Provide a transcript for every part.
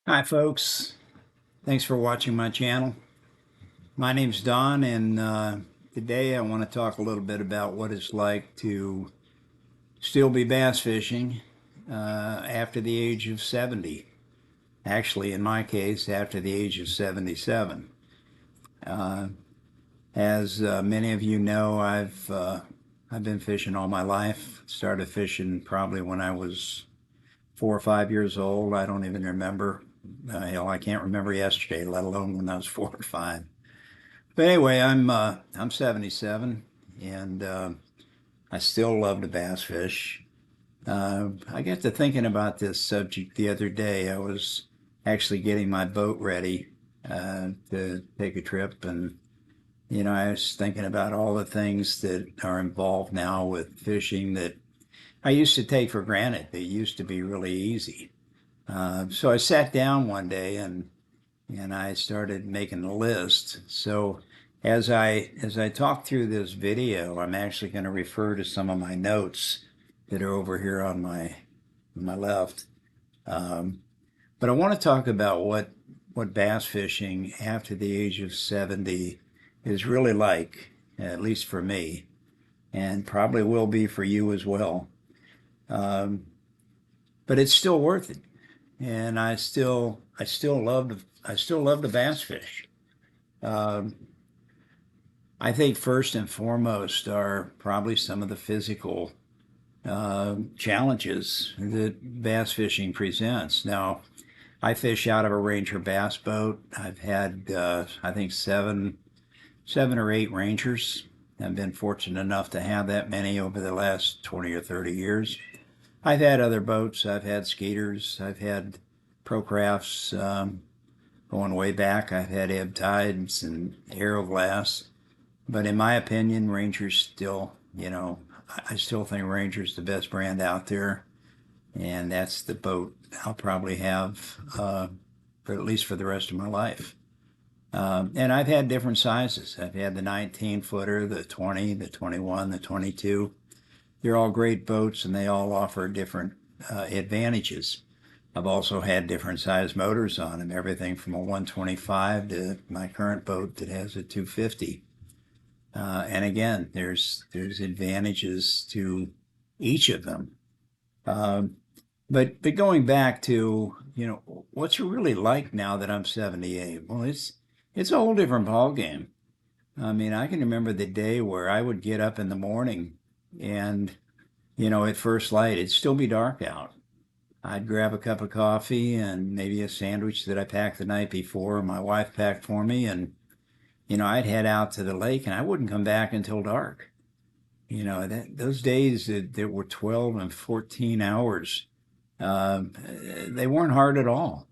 Hi, folks. Thanks for watching my channel. My name's Don, and today I want to talk a little bit about what it's like to still be bass fishing after the age of 70. Actually, in my case, after the age of 77. Uh, as many of you know, I've been fishing all my life. Started fishing probably when I was 4 or 5 years old. I don't even remember. Hell, I can't remember yesterday, let alone when I was 4 or 5. But anyway, I'm 77, and I still love to bass fish. I got to thinking about this subject the other day. I was actually getting my boat ready to take a trip, and I was thinking about all the things that are involved now with fishing that I used to take for granted. They used to be really easy. So I sat down one day and I started making a list. So as I talk through this video, I'm actually going to refer to some of my notes that are over here on my left. Um, but I want to talk about what bass fishing after the age of 70 is really like, at least for me, and probably will be for you as well. Um, but it's still worth it, and I still love to bass fish. Um, I think first and foremost are probably some of the physical challenges that bass fishing presents. Now, I fish out of a Ranger bass boat. I've had, I think, seven or eight Rangers. I've been fortunate enough to have that many over the last 20 or 30 years. I've had other boats. I've had skaters. I've had Procrafts going way back. I've had ebb tides and Aeroglass. But in my opinion, Ranger's still, I still think Ranger's the best brand out there. And that's the boat I'll probably have for at least for the rest of my life. And I've had different sizes. I've had the 19 footer, the 20, the 21, the 22. They're all great boats and they all offer different advantages. I've also had different size motors on them, everything from a 125 to my current boat that has a 250. And again, there's advantages to each of them. Um, but going back to what's it really like now that I'm 78? Well, it's a whole different ball game. I mean, I can remember the day where I would get up in the morning and at first light it'd still be dark out. I'd grab a cup of coffee and maybe a sandwich that I packed the night before, my wife packed for me, and I'd head out to the lake and I wouldn't come back until dark. Those days that were 12 and 14 hours, they weren't hard at all.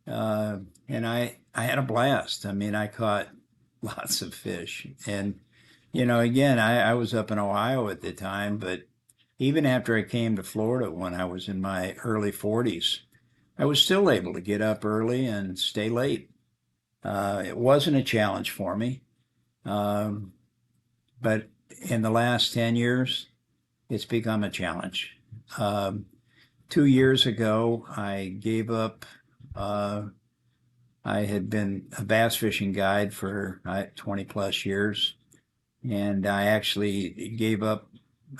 Uh, and I had a blast. I mean, I caught lots of fish. And, again, I was up in Ohio at the time, but even after I came to Florida when I was in my early 40s, I was still able to get up early and stay late. It wasn't a challenge for me. Um, but in the last 10 years, it's become a challenge. Um, 2 years ago, I gave up. Uh, I had been a bass fishing guide for 20 plus years, and I actually gave up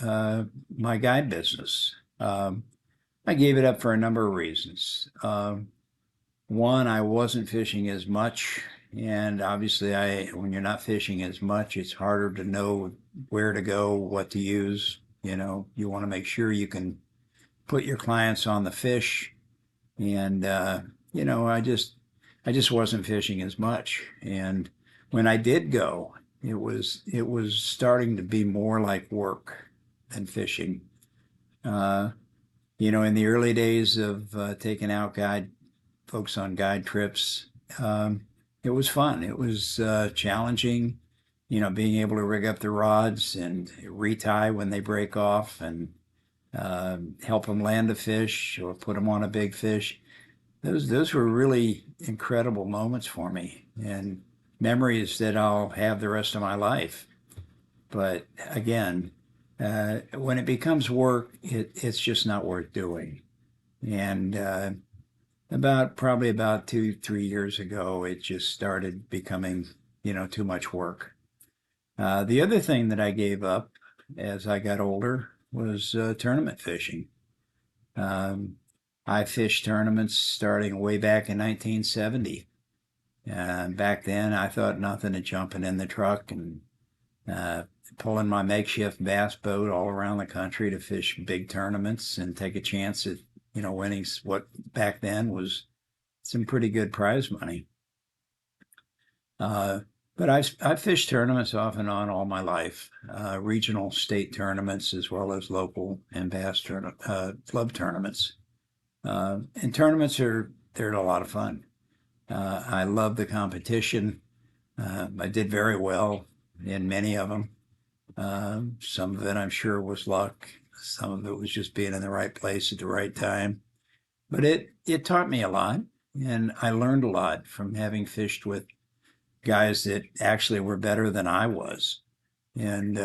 my guide business. I gave it up for a number of reasons. One, I wasn't fishing as much, and obviously, when you're not fishing as much, it's harder to know where to go, what to use. You want to make sure you can put your clients on the fish, and you know, I just I just wasn't fishing as much. And when I did go, it was starting to be more like work than fishing. Uh, in the early days of taking out guide folks on guide trips, um, it was fun. It was challenging. Being able to rig up the rods and retie when they break off and help them land a fish or put them on a big fish. Those were really incredible moments for me and memories that I'll have the rest of my life. But again, when it becomes work, it's just not worth doing. And Probably about 2, 3 years ago, it just started becoming, too much work. The other thing that I gave up as I got older was tournament fishing. Um, I fished tournaments starting way back in 1970. Back then, I thought nothing of jumping in the truck and uh, pulling my makeshift bass boat all around the country to fish big tournaments and take a chance at, winning what back then was some pretty good prize money. Uh, but I've fished tournaments off and on all my life, regional state tournaments as well as local and bass club tournaments. And tournaments they're a lot of fun. I love the competition. I did very well in many of them. Some of it I'm sure was luck. Some of it was just being in the right place at the right time. But it taught me a lot, and I learned a lot from having fished with guys that actually were better than I was. And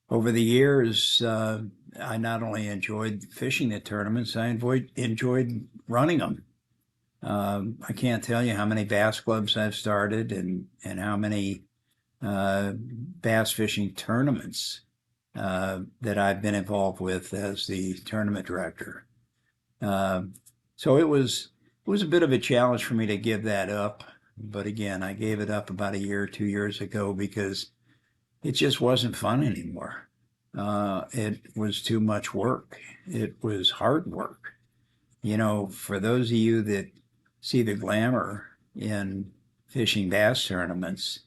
over the years, I not only enjoyed fishing the tournaments, I enjoyed running them. I can't tell you how many bass clubs I've started and how many bass fishing tournaments that I've been involved with as the tournament director. So it was a bit of a challenge for me to give that up. But again, I gave it up about a year, 2 years ago because it just wasn't fun anymore. It was too much work. It was hard work. For those of you that see the glamour in fishing bass tournaments,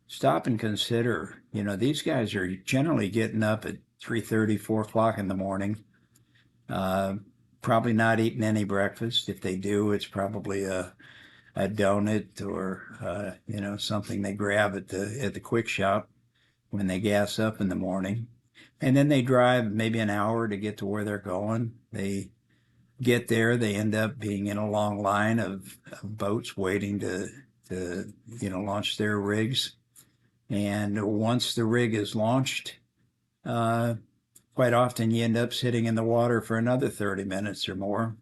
stop and consider, these guys are generally getting up at 3:30, 4 o'clock in the morning, uh, probably not eating any breakfast. If they do, it's probably a donut or something they grab at the quick shop when they gas up in the morning, and then they drive maybe an hour to get to where they're going. They get there, they end up being in a long line of boats waiting to launch their rigs. And once the rig is launched, uh, quite often you end up sitting in the water for another 30 minutes or more,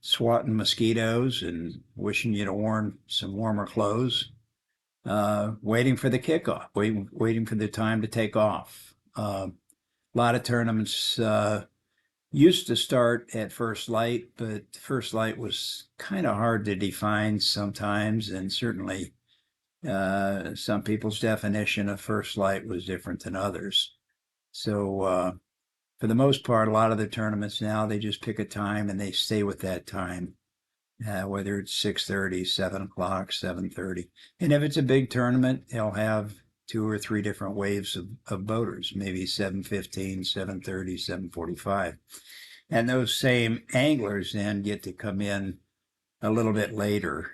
swatting mosquitoes and wishing you'd worn some warmer clothes, waiting for the kickoff, waiting for the time to take off. A lot of tournaments used to start at first light, but first light was kind of hard to define sometimes, and certainly some people's definition of first light was different than others. So for the most part, a lot of the tournaments now they just pick a time and they stay with that time, whether it's 6:30, 7 o'clock, 7:30, and if it's a big tournament, they'll have two or three different waves of boaters, maybe 7:15, 7:30, 7:45, and those same anglers then get to come in a little bit later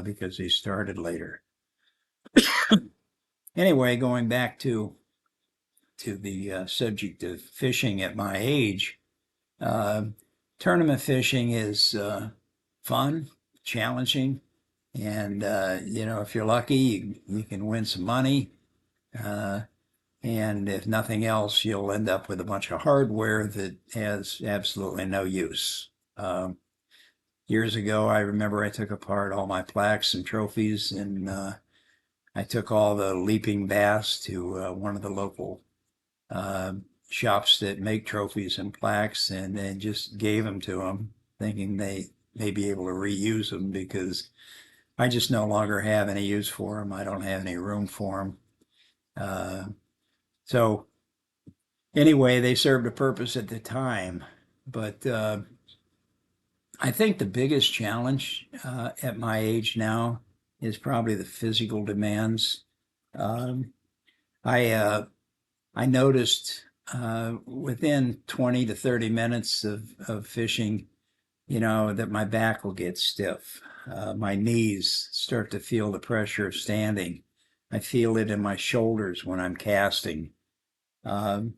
because they started later. Anyway, going back to the subject of fishing at my age, uh, tournament fishing is fun, challenging, and if you're lucky, you can win some money. Uh, and if nothing else, you'll end up with a bunch of hardware that has absolutely no use. Years ago, I remember I took apart all my plaques and trophies, and I took all the leaping bass to one of the local uh, shops that make trophies and plaques, and then just gave them to them, thinking they may be able to reuse them because I just no longer have any use for them. I don't have any room for them. So anyway, they served a purpose at the time, but I think the biggest challenge at my age now is probably the physical demands. Um, I I noticed within 20 to 30 minutes of fishing, that my back will get stiff. My knees start to feel the pressure of standing. I feel it in my shoulders when I'm casting. Um,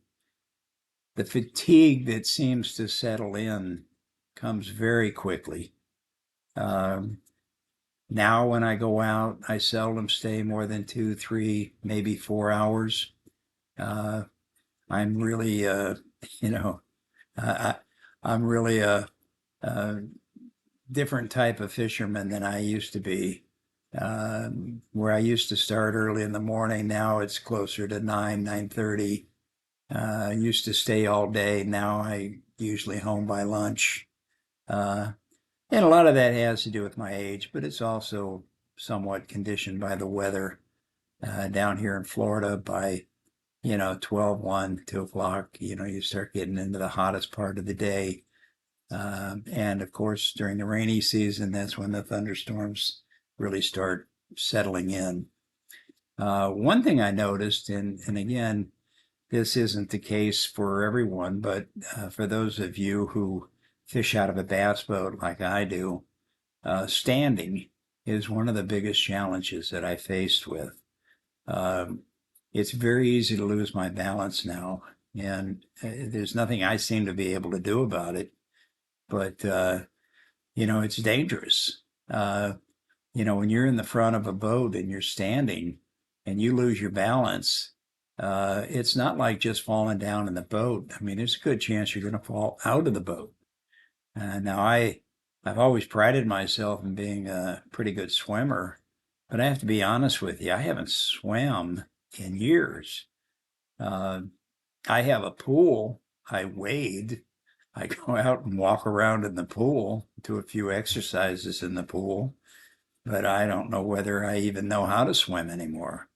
the fatigue that seems to settle in comes very quickly. Um, Now, when I go out, I seldom stay more than 2, 3, maybe 4 hours. Uh, I'm really, you know, I, I'm really a different type of fisherman than I used to be. Where I used to start early in the morning, now it's closer to 9:30. I used to stay all day. Now I usually home by lunch. Uh, and a lot of that has to do with my age, but it's also somewhat conditioned by the weather. Down here in Florida, by 12, 1, 2 o'clock, you start getting into the hottest part of the day. And of course, during the rainy season, that's when the thunderstorms really start settling in. One thing I noticed, and again, this isn't the case for everyone, but for those of you who fish out of a bass boat like I do, standing is one of the biggest challenges that I faced with. Um, it's very easy to lose my balance now, and there's nothing I seem to be able to do about it. But it's dangerous. When you're in the front of a boat and you're standing and you lose your balance, it's not like just falling down in the boat. I mean, there's a good chance you're going to fall out of the boat. Now, I've always prided myself in being a pretty good swimmer, but I have to be honest with you, I haven't swam in years. Uh, I have a pool. I wade. I go out and walk around in the pool, do a few exercises in the pool, but I don't know whether I even know how to swim anymore.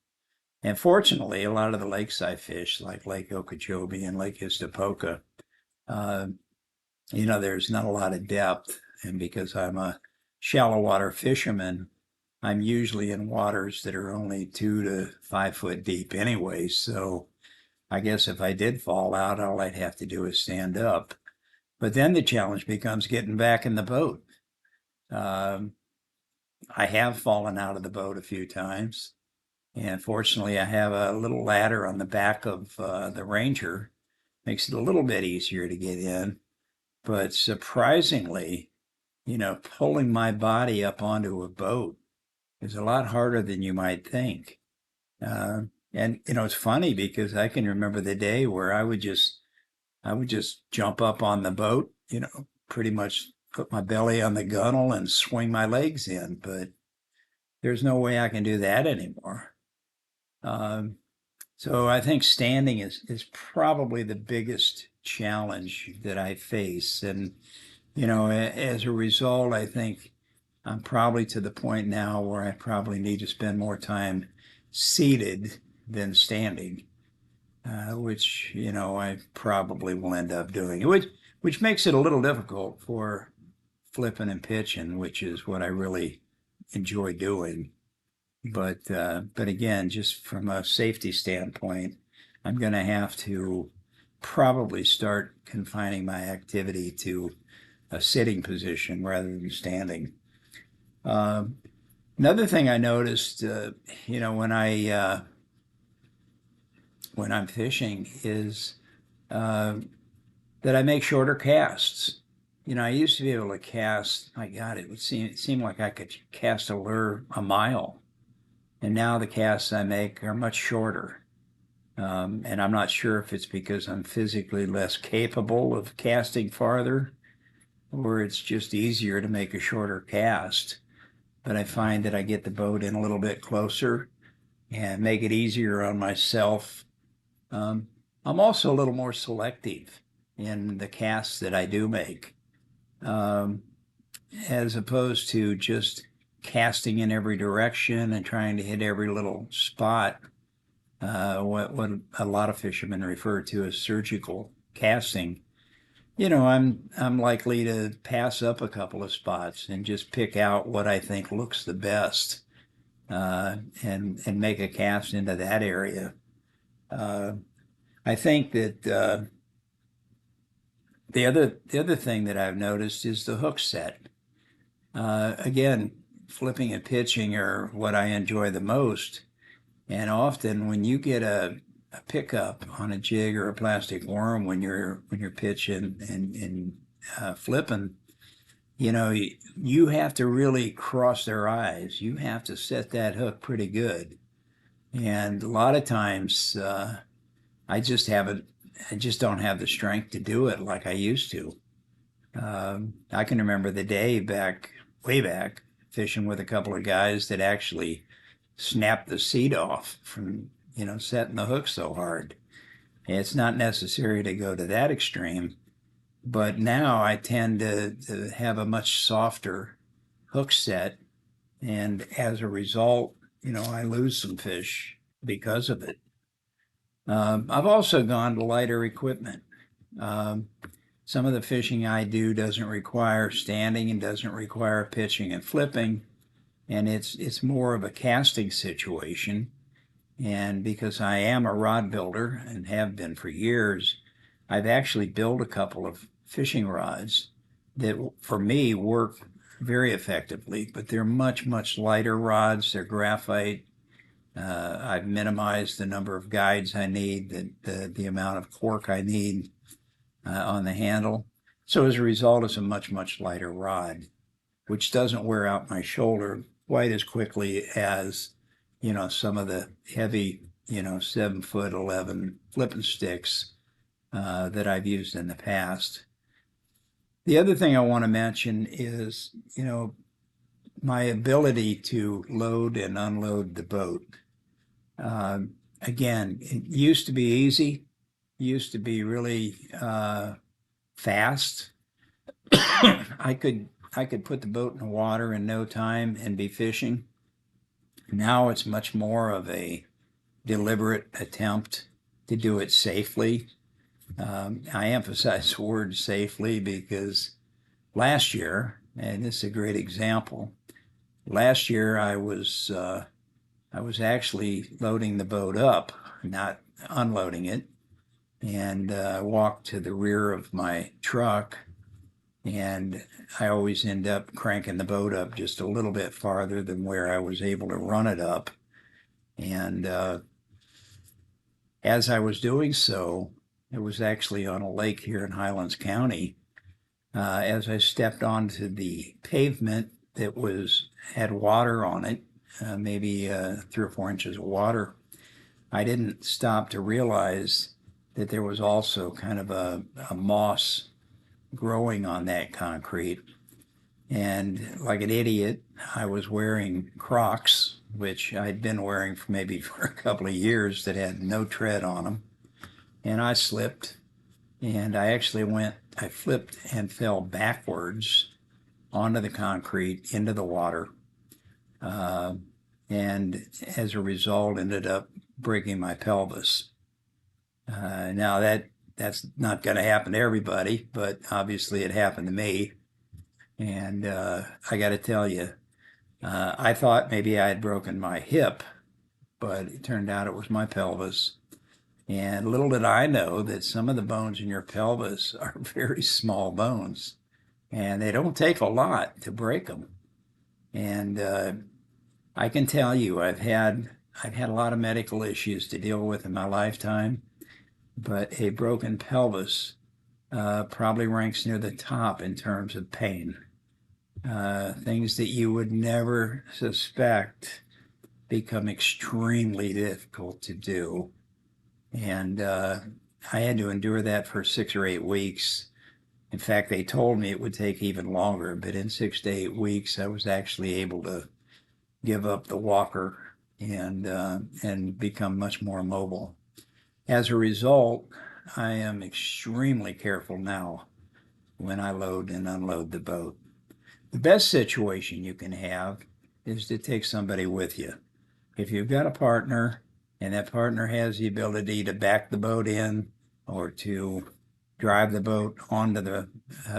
And fortunately, a lot of the lakes I fish, like Lake Okeechobee and Lake Istapoca, uh, there's not a lot of depth. And because I'm a shallow water fisherman, I'm usually in waters that are only 2 to 5 foot deep anyway. So I guess if I did fall out, all I'd have to do is stand up. But then the challenge becomes getting back in the boat. Um, I have fallen out of the boat a few times. And fortunately, I have a little ladder on the back of the Ranger. Makes it a little bit easier to get in. But surprisingly, pulling my body up onto a boat is a lot harder than you might think. And it's funny because I can remember the day where I would just jump up on the boat, pretty much put my belly on the gunnel and swing my legs in. But there's no way I can do that anymore. Um, so I think standing is probably the biggest challenge that I face. And, as a result, I think I'm probably to the point now where I probably need to spend more time seated than standing, which, I probably will end up doing, which makes it a little difficult for flipping and pitching, which is what I really enjoy doing. But again, just from a safety standpoint, I'm going to have to probably start confining my activity to a sitting position rather than standing. Um, Another thing I noticed, when I'm fishing is uh, that I make shorter casts. I used to be able to cast. My God, it seemed like I could cast a lure a mile, and now the casts I make are much shorter. And I'm not sure if it's because I'm physically less capable of casting farther, or it's just easier to make a shorter cast. But I find that I get the boat in a little bit closer and make it easier on myself. Um, I'm also a little more selective in the casts that I do make, um, as opposed to just casting in every direction and trying to hit every little spot. What a lot of fishermen refer to as surgical casting. I'm likely to pass up a couple of spots and just pick out what I think looks the best, and make a cast into that area. Uh, I think that the other thing that I've noticed is the hook set. Again, flipping and pitching are what I enjoy the most, and often when you get a pickup on a jig or a plastic worm when you're pitching and flipping, you have to really cross their eyes. You have to set that hook pretty good, and a lot of times I just haven't. I just don't have the strength to do it like I used to. I can remember the day way back, fishing with a couple of guys that actually snapped the seat off from, setting the hook so hard. It's not necessary to go to that extreme, but now I tend to have a much softer hook set, and as a result, I lose some fish because of it. I've also gone to lighter equipment. Um, some of the fishing I do doesn't require standing and doesn't require pitching and flipping, and it's more of a casting situation. And because I am a rod builder and have been for years, I've actually built a couple of fishing rods that, for me, work very effectively, but they're much, much lighter rods. They're graphite. I've minimized the number of guides I need, the amount of cork I need on the handle. So as a result, it's a much, much lighter rod, which doesn't wear out my shoulder quite as quickly as, some of the heavy, 7 foot 11 flipping sticks that I've used in the past. The other thing I want to mention is, my ability to load and unload the boat. Uh, Again, it used to be easy, used to be really fast. I could put the boat in the water in no time and be fishing. Now it's much more of a deliberate attempt to do it safely. I emphasize the word safely because last year, and this is a great example, last year I was actually loading the boat up, not unloading it, and walked to the rear of my truck, and I always end up cranking the boat up just a little bit farther than where I was able to run it up. And as I was doing so, it was actually on a lake here in Highlands County. As I stepped onto the pavement that had water on it, maybe 3 or 4 inches of water, I didn't stop to realize that there was also kind of a moss growing on that concrete. And like an idiot, I was wearing Crocs, which I'd been wearing for a couple of years, that had no tread on them. And I slipped, and I flipped and fell backwards onto the concrete, into the water. Uh, and as a result, ended up breaking my pelvis. Now that's not going to happen to everybody, but obviously it happened to me. And I got to tell you, I thought maybe I had broken my hip, but it turned out it was my pelvis. And little did I know that some of the bones in your pelvis are very small bones, and they don't take a lot to break them. And I can tell you, I've had a lot of medical issues to deal with in my lifetime, but a broken pelvis probably ranks near the top in terms of pain. Things that you would never suspect become extremely difficult to do. And I had to endure that for 6 or 8 weeks. In fact, they told me it would take even longer, but in 6 to 8 weeks, I was actually able to give up the walker and become much more mobile. As a result, I am extremely careful now when I load and unload the boat. The best situation you can have is to take somebody with you. If you've got a partner and that partner has the ability to back the boat in or to drive the boat onto the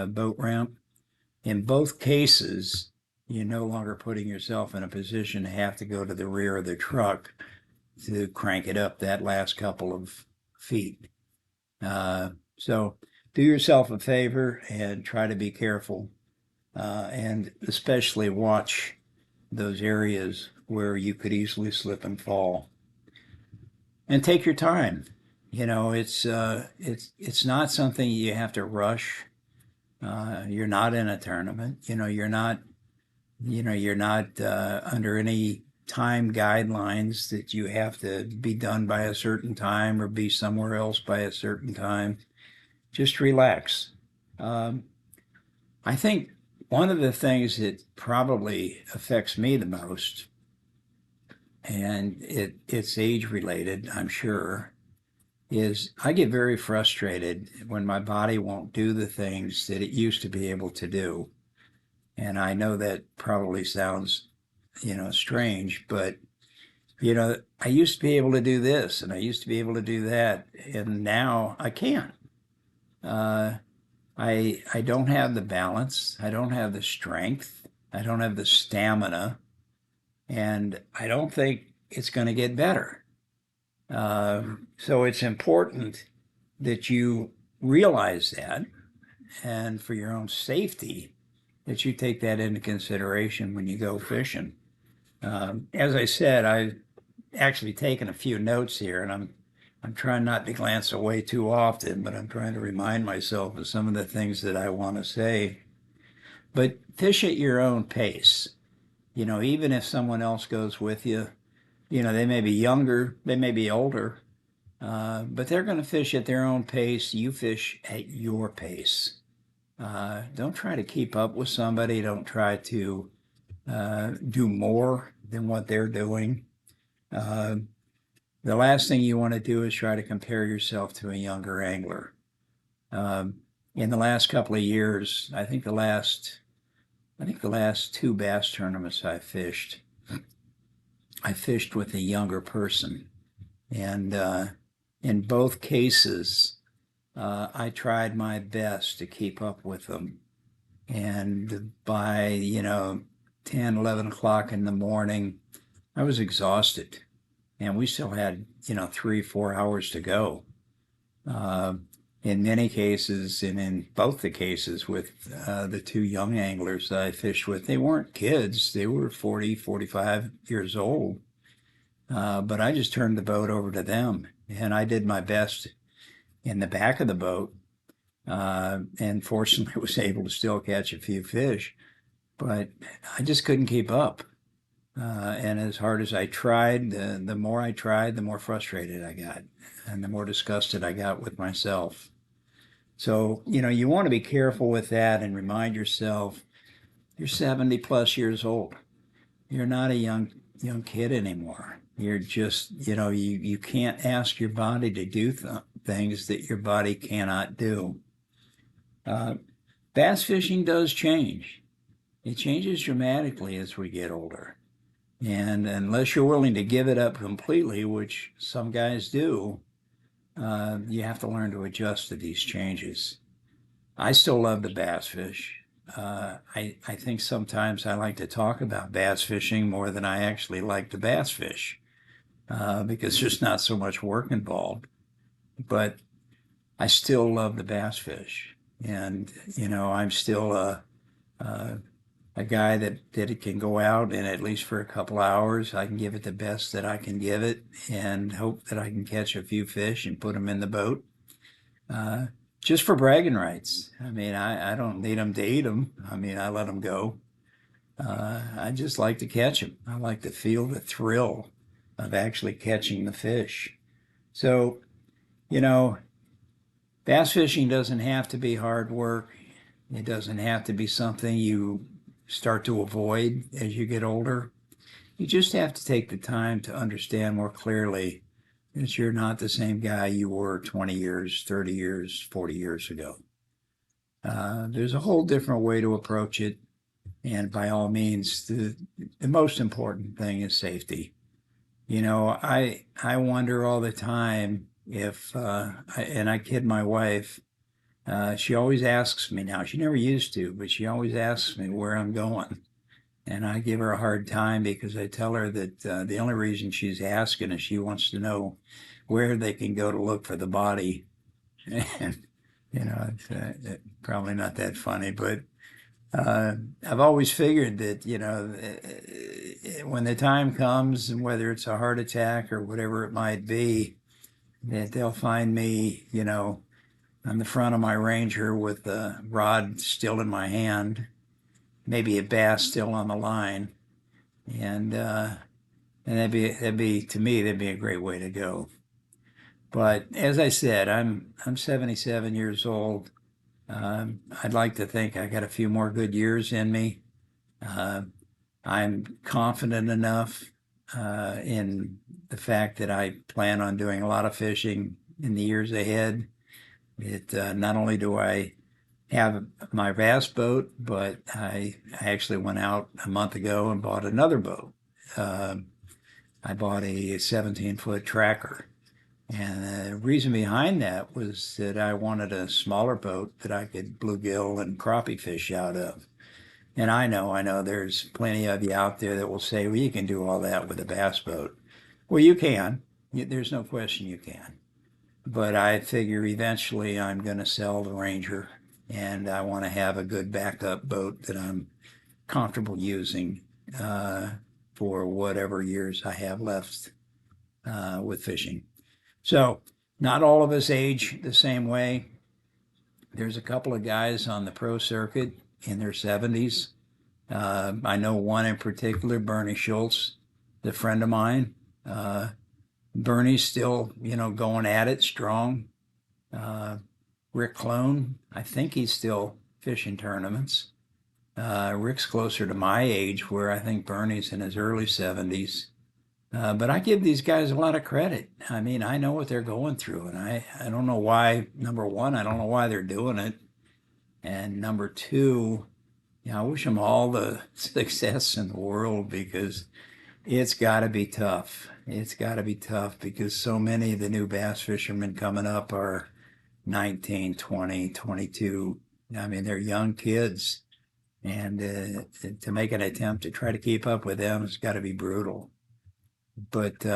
boat ramp, in both cases, you're no longer putting yourself in a position to have to go to the rear of the truck to crank it up that last couple of feet. So do yourself a favor and try to be careful, and especially watch those areas where you could easily slip and fall. And take your time. It's not something you have to rush. You're not in a tournament. You're not under any time guidelines that you have to be done by a certain time or be somewhere else by a certain time. Just relax. Um, I think one of the things that probably affects me the most, and it's age related, I'm sure, is I get very frustrated when my body won't do the things that it used to be able to do. And I know that probably sounds, strange, but I used to be able to do this and I used to be able to do that, and now I can't. Uh, I don't have the balance. I don't have the strength. I don't have the stamina, and I don't think it's going to get better. So it's important that you realize that, and for your own safety, that you take that into consideration when you go fishing. As I said, I've actually taken a few notes here, and I'm trying not to glance away too often, but I'm trying to remind myself of some of the things that I want to say. But fish at your own pace. Even if someone else goes with you, they may be younger, they may be older, but they're going to fish at their own pace. You fish at your pace. Don't try to keep up with somebody. Don't try to do more than what they're doing. Uh, the last thing you want to do is try to compare yourself to a younger angler. Um, in the last couple of years, I think the last two bass tournaments I fished with a younger person, and in both cases, I tried my best to keep up with them. And by 10, 11 o'clock in the morning, I was exhausted, and we still had 3, 4 hours to go. Uh, in many cases, and in both the cases with the two young anglers that I fished with, they weren't kids. They were 40, 45 years old. But I just turned the boat over to them, and I did my best in the back of the boat, and fortunately was able to still catch a few fish. But I just couldn't keep up. And as hard as I tried, the more I tried, the more frustrated I got, and the more disgusted I got with myself. So, you want to be careful with that and remind yourself you're 70 plus years old. You're not a young kid anymore. You're just, you can't ask your body to do things that your body cannot do. Uh, Bass fishing does change. It changes dramatically as we get older. And unless you're willing to give it up completely, which some guys do, you have to learn to adjust to these changes. I still love the bass fish. I think sometimes I like to talk about bass fishing more than I actually like to bass fish, because there's not so much work involved. But I still love the bass fish. And, I'm still a guy that can go out, and at least for a couple hours, I can give it the best that I can give it and hope that I can catch a few fish and put them in the boat, uh, just for bragging rights. I mean, I don't need them to eat them. I mean, I let them go. I just like to catch them. I like to feel the thrill of actually catching the fish. So, you know, bass fishing doesn't have to be hard work. It doesn't have to be something you start to avoid as you get older. You just have to take the time to understand more clearly that you're not the same guy you were 20 years, 30 years, 40 years ago. There's a whole different way to approach it. And by all means, the most important thing is safety. I wonder all the time if, and I kid my wife, she always asks me now. She never used to, but she always asks me where I'm going. And I give her a hard time because I tell her that the only reason she's asking is she wants to know where they can go to look for the body. And, it's probably not that funny, but I've always figured that, when the time comes, and whether it's a heart attack or whatever it might be, that they'll find me, on the front of my Ranger with the rod still in my hand, maybe a bass still on the line, and that'd be to me that'd be a great way to go. But as I said, I'm 77 years old. I'd like to think I got a few more good years in me. Uh, I'm confident enough in the fact that I plan on doing a lot of fishing in the years ahead. Not only do I have my bass boat, but I actually went out a month ago and bought another boat. Uh, I bought a 17-foot tracker. And the reason behind that was that I wanted a smaller boat that I could bluegill and crappie fish out of. And I know there's plenty of you out there that will say, well, you can do all that with a bass boat. Well, you can. There's no question you can. But I figure eventually I'm going to sell the Ranger, and I want to have a good backup boat that I'm comfortable using for whatever years I have left with fishing. So, not all of us age the same way. There's a couple of guys on the pro circuit in their 70s. I know one in particular, Bernie Schultz, the friend of mine. Bernie's still, going at it strong. Rick Clone, I think he's still fishing tournaments. Rick's closer to my age, where I think Bernie's in his early 70s. But I give these guys a lot of credit. I mean, I know what they're going through, and I don't know why. Number one, I don't know why they're doing it. And number two, I wish them all the success in the world, because it's got to be tough. It's got to be tough because so many of the new bass fishermen coming up are 19, 20, 22. I mean, they're young kids. And to make an attempt to try to keep up with them has got to be brutal. But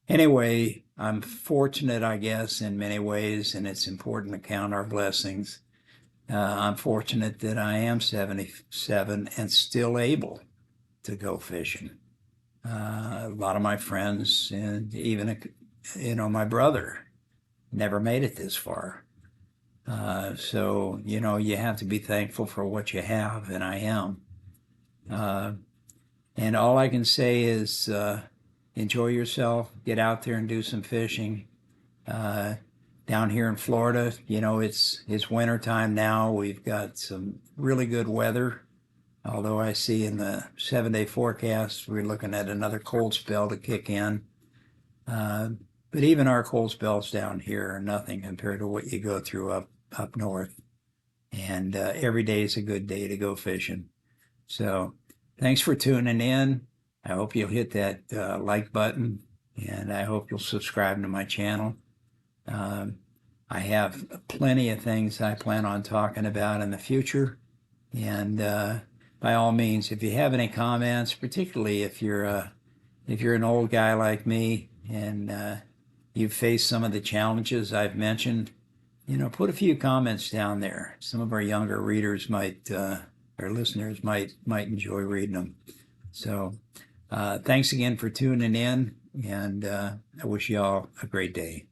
anyway, I'm fortunate, I guess, in many ways, and it's important to count our blessings. I'm fortunate that I am 77 and still able to go fishing. A lot of my friends, and even my brother, never made it this far. So you have to be thankful for what you have, and I am. And all I can say is enjoy yourself, get out there and do some fishing. Down here in Florida, it's winter time now. We've got some really good weather. Although I see in the 7-day forecast, we're looking at another cold spell to kick in. But even our cold spells down here are nothing compared to what you go through up north. And every day is a good day to go fishing. So thanks for tuning in. I hope you'll hit that like button, and I hope you'll subscribe to my channel. I have plenty of things I plan on talking about in the future. And by all means, if you have any comments, particularly if you're an old guy like me and you've faced some of the challenges I've mentioned, put a few comments down there. Some of our younger readers our listeners might enjoy reading them. So thanks again for tuning in, and I wish you all a great day.